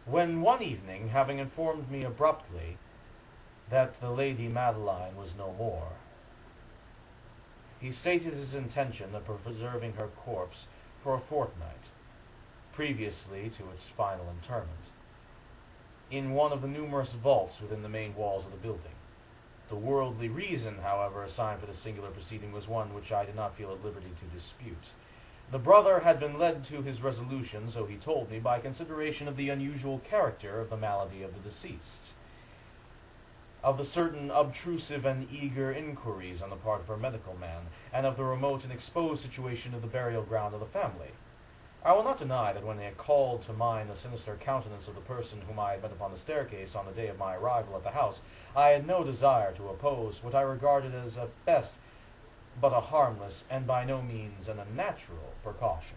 when one evening, having informed me abruptly that the Lady Madeline was no more, he stated his intention of preserving her corpse for a fortnight, previously to its final interment, in one of the numerous vaults within the main walls of the building. The worldly reason, however, assigned for this singular proceeding was one which I did not feel at liberty to dispute. The brother had been led to his resolution, so he told me, by consideration of the unusual character of the malady of the deceased, of the certain obtrusive and eager inquiries on the part of her medical man, and of the remote and exposed situation of the burial ground of the family. I will not deny that when they had called to mind the sinister countenance of the person whom I had met upon the staircase on the day of my arrival at the house, I had no desire to oppose what I regarded as at best but a harmless and by no means an unnatural precaution.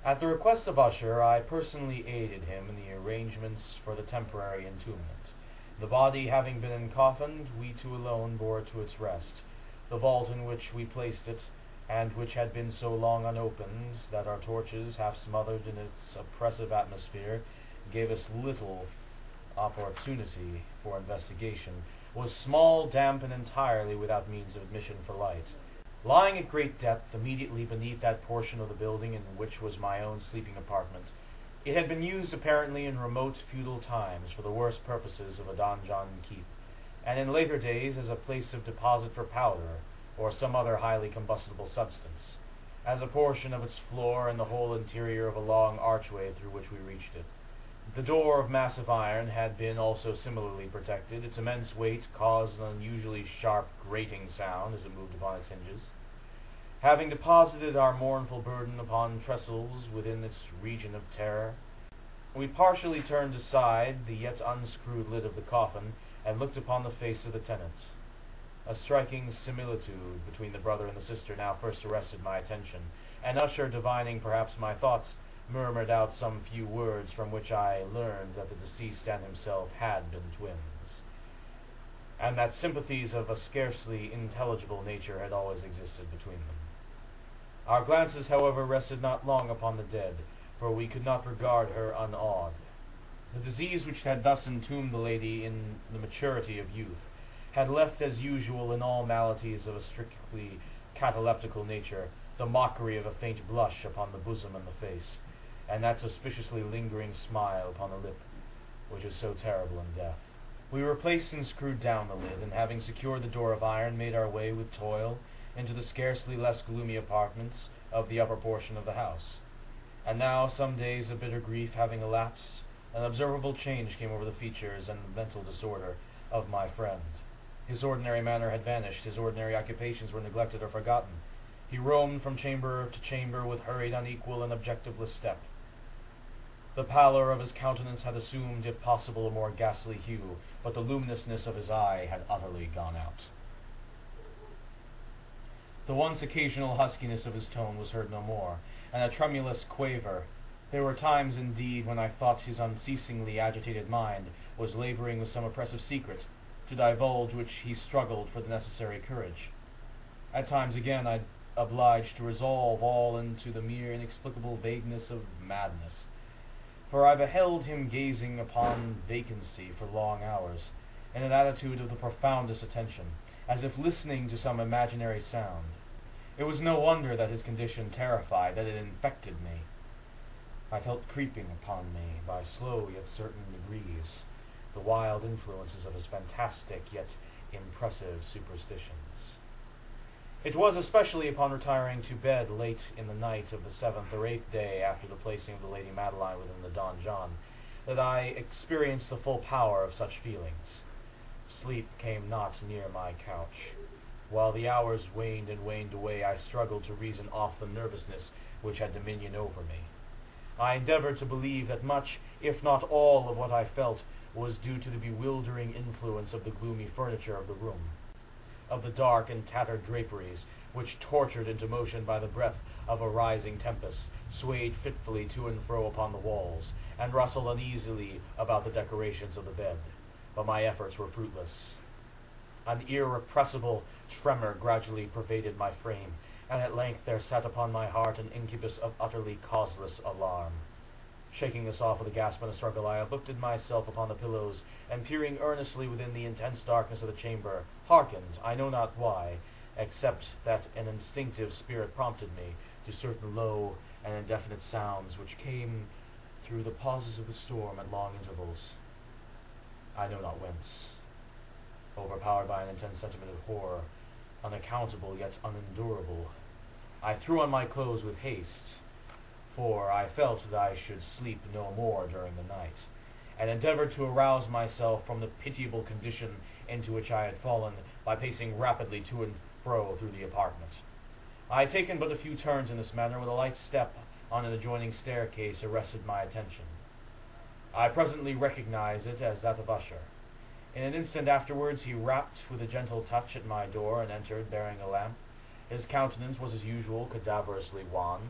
At the request of Usher, I personally aided him in the arrangements for the temporary entombment. The body having been encoffined, we two alone bore it to its rest. The vault in which we placed it, and which had been so long unopened that our torches, half smothered in its oppressive atmosphere, gave us little opportunity for investigation, was small, damp, and entirely without means of admission for light. Lying at great depth immediately beneath that portion of the building in which was my own sleeping apartment, it had been used apparently in remote feudal times for the worst purposes of a donjon keep, and in later days as a place of deposit for powder, or some other highly combustible substance, as a portion of its floor and the whole interior of a long archway through which we reached it. The door of massive iron had been also similarly protected. Its immense weight caused an unusually sharp grating sound as it moved upon its hinges. Having deposited our mournful burden upon trestles within its region of terror, we partially turned aside the yet unscrewed lid of the coffin and looked upon the face of the tenant. A striking similitude between the brother and the sister now first arrested my attention, and Usher, divining perhaps my thoughts, murmured out some few words from which I learned that the deceased and himself had been twins, and that sympathies of a scarcely intelligible nature had always existed between them. Our glances, however, rested not long upon the dead, for we could not regard her unawed. The disease which had thus entombed the lady in the maturity of youth had left, as usual in all maladies of a strictly cataleptical nature, the mockery of a faint blush upon the bosom and the face, and that suspiciously lingering smile upon the lip, which is so terrible in death. We replaced and screwed down the lid, and having secured the door of iron, made our way with toil into the scarcely less gloomy apartments of the upper portion of the house. And now, some days of bitter grief having elapsed, an observable change came over the features and mental disorder of my friend. His ordinary manner had vanished, his ordinary occupations were neglected or forgotten. He roamed from chamber to chamber with hurried, unequal, and objectiveless step. The pallor of his countenance had assumed, if possible, a more ghastly hue, but the luminousness of his eye had utterly gone out. The once occasional huskiness of his tone was heard no more, and a tremulous quaver. There were times, indeed, when I thought his unceasingly agitated mind was laboring with some oppressive secret, to divulge which he struggled for the necessary courage. At times, again, I obliged to resolve all into the mere inexplicable vagueness of madness, for I beheld him gazing upon vacancy for long hours, in an attitude of the profoundest attention, as if listening to some imaginary sound. It was no wonder that his condition terrified, that it infected me. I felt creeping upon me, by slow yet certain degrees, the wild influences of his fantastic yet impressive superstitions. It was especially upon retiring to bed late in the night of the 7th or 8th day after the placing of the Lady Madeline within the donjon that I experienced the full power of such feelings. Sleep came not near my couch. While the hours waned and waned away, I struggled to reason off the nervousness which had dominion over me. I endeavored to believe that much, if not all, of what I felt was due to the bewildering influence of the gloomy furniture of the room, of the dark and tattered draperies, which, tortured into motion by the breath of a rising tempest, swayed fitfully to and fro upon the walls, and rustled uneasily about the decorations of the bed. But my efforts were fruitless. An irrepressible tremor gradually pervaded my frame, and at length there sat upon my heart an incubus of utterly causeless alarm. Shaking this off with a gasp and a struggle, I uplifted myself upon the pillows, and peering earnestly within the intense darkness of the chamber, hearkened, I know not why, except that an instinctive spirit prompted me, to certain low and indefinite sounds which came through the pauses of the storm at long intervals. I know not whence. Overpowered by an intense sentiment of horror, unaccountable yet unendurable, I threw on my clothes with haste, for I felt that I should sleep no more during the night, and endeavored to arouse myself from the pitiable condition into which I had fallen by pacing rapidly to and fro through the apartment. I had taken but a few turns in this manner when a light step on an adjoining staircase arrested my attention. I presently recognized it as that of Usher. In an instant afterwards he rapped with a gentle touch at my door and entered, bearing a lamp. His countenance was as usual cadaverously wan,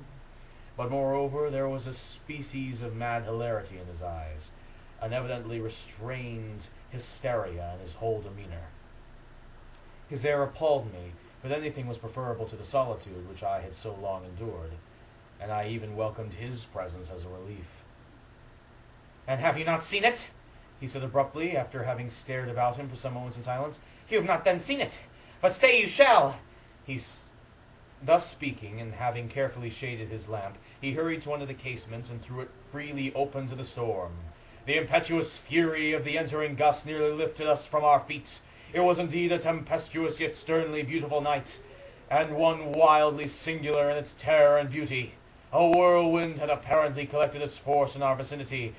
but moreover there was a species of mad hilarity in his eyes, an evidently restrained hysteria in his whole demeanor. His air appalled me, but anything was preferable to the solitude which I had so long endured, and I even welcomed his presence as a relief. "And have you not seen it?" he said abruptly, after having stared about him for some moments in silence. "You have not then seen it, but stay you shall." Thus speaking, and having carefully shaded his lamp, he hurried to one of the casements and threw it freely open to the storm. The impetuous fury of the entering gust nearly lifted us from our feet. It was indeed a tempestuous yet sternly beautiful night, and one wildly singular in its terror and beauty. A whirlwind had apparently collected its force in our vicinity,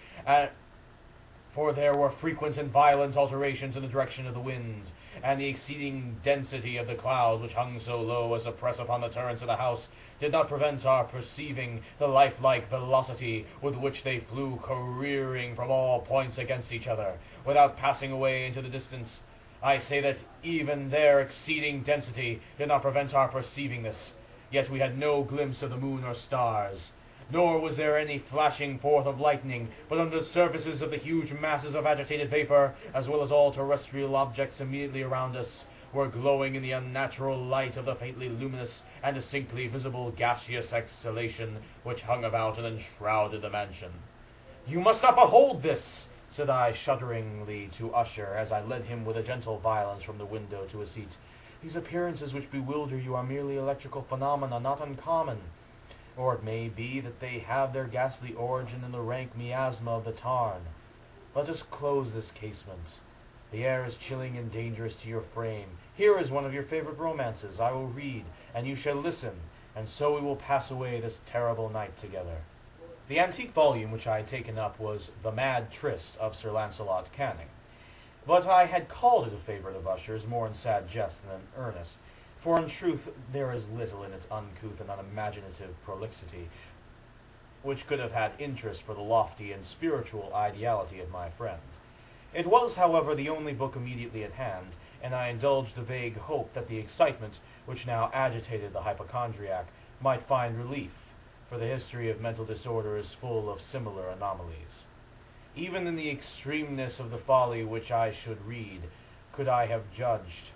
for there were frequent and violent alterations in the direction of the wind, and the exceeding density of the clouds which hung so low as to press upon the turrets of the house did not prevent our perceiving the lifelike velocity with which they flew careering from all points against each other, without passing away into the distance. I say that even their exceeding density did not prevent our perceiving this, yet we had no glimpse of the moon or stars, nor was there any flashing forth of lightning, but under the surfaces of the huge masses of agitated vapor, as well as all terrestrial objects immediately around us, were glowing in the unnatural light of the faintly luminous and distinctly visible gaseous exhalation which hung about and enshrouded the mansion. "You must not behold this," said I shudderingly to Usher, as I led him with a gentle violence from the window to a seat. "These appearances which bewilder you are merely electrical phenomena, not uncommon. Or it may be that they have their ghastly origin in the rank miasma of the tarn. Let us close this casement. The air is chilling and dangerous to your frame. Here is one of your favorite romances. I will read, and you shall listen, and so we will pass away this terrible night together." The antique volume which I had taken up was The Mad Tryst of Sir Lancelot Canning, but I had called it a favorite of Usher's more in sad jest than in earnest, for in truth there is little in its uncouth and unimaginative prolixity which could have had interest for the lofty and spiritual ideality of my friend. It was, however, the only book immediately at hand, and I indulged a vague hope that the excitement which now agitated the hypochondriac might find relief, for the history of mental disorder is full of similar anomalies. Even in the extremeness of the folly which I should read, could I have judged,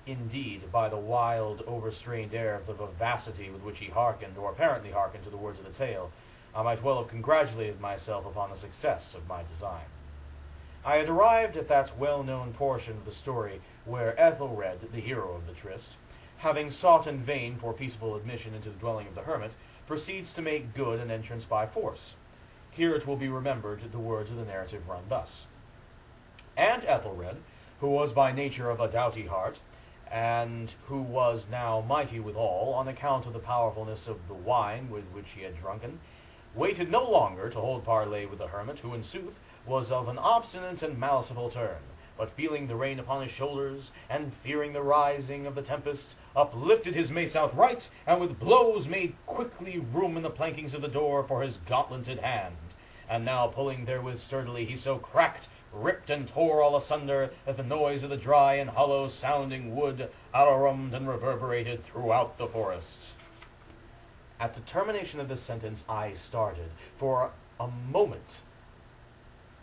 indeed, by the wild, overstrained air of the vivacity with which he hearkened, or apparently hearkened, to the words of the tale, I might well have congratulated myself upon the success of my design. I had arrived at that well-known portion of the story where Ethelred, the hero of the tryst, having sought in vain for peaceful admission into the dwelling of the hermit, proceeds to make good an entrance by force. Here it will be remembered the words of the narrative run thus: "And Ethelred, who was by nature of a doughty heart, and who was now mighty withal, on account of the powerfulness of the wine with which he had drunken, waited no longer to hold parley with the hermit, who in sooth was of an obstinate and maliceful turn, but feeling the rain upon his shoulders, and fearing the rising of the tempest, uplifted his mace outright, and with blows made quickly room in the plankings of the door for his gauntleted hand, and now pulling therewith sturdily, he so cracked, ripped, and tore all asunder, that the noise of the dry and hollow sounding wood alarummed and reverberated throughout the forest." At the termination of this sentence I started, for a moment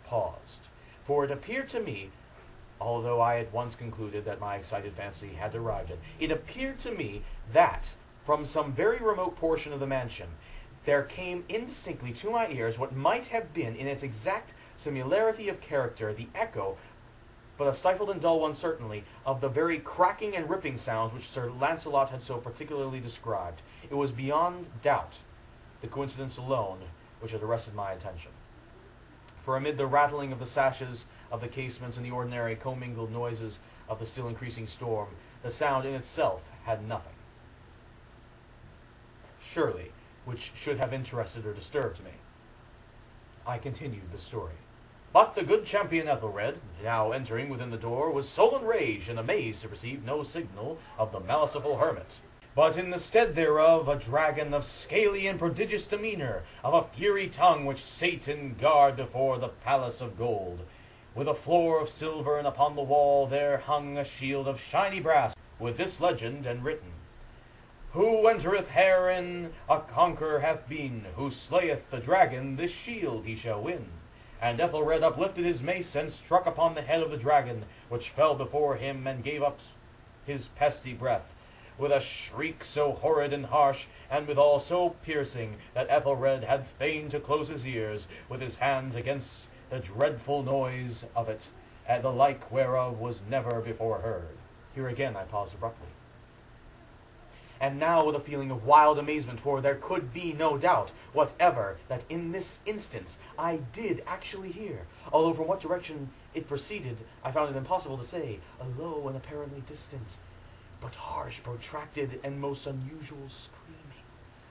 paused, for it appeared to me, although I at once concluded that my excited fancy had derived it appeared to me that, From some very remote portion of the mansion, there came indistinctly to my ears what might have been, in its exact similarity of character, the echo, but a stifled and dull one certainly, of the very cracking and ripping sounds which Sir Lancelot had so particularly described. It was beyond doubt the coincidence alone which had arrested my attention. For amid the rattling of the sashes of the casements and the ordinary commingled noises of the still increasing storm, the sound in itself had nothing, surely, which should have interested or disturbed me. I continued the story. But the good champion Ethelred, now entering within the door, was sole enraged and amazed to perceive no signal of the maliceful hermit, but in the stead thereof a dragon of scaly and prodigious demeanour, of a fiery tongue, which sate in guard before the palace of gold, with a floor of silver, and upon the wall there hung a shield of shiny brass, with this legend and written: Who entereth herein a conqueror hath been, who slayeth the dragon, this shield he shall win. And Ethelred uplifted his mace, and struck upon the head of the dragon, which fell before him, and gave up his pesty breath, with a shriek so horrid and harsh, and withal so piercing, that Ethelred had fain to close his ears with his hands against the dreadful noise of it, and the like whereof was never before heard. Here again I paused abruptly. And now with a feeling of wild amazement, for there could be no doubt whatever that in this instance I did actually hear, although from what direction it proceeded I found it impossible to say, a low and apparently distant, but harsh, protracted, and most unusual scream.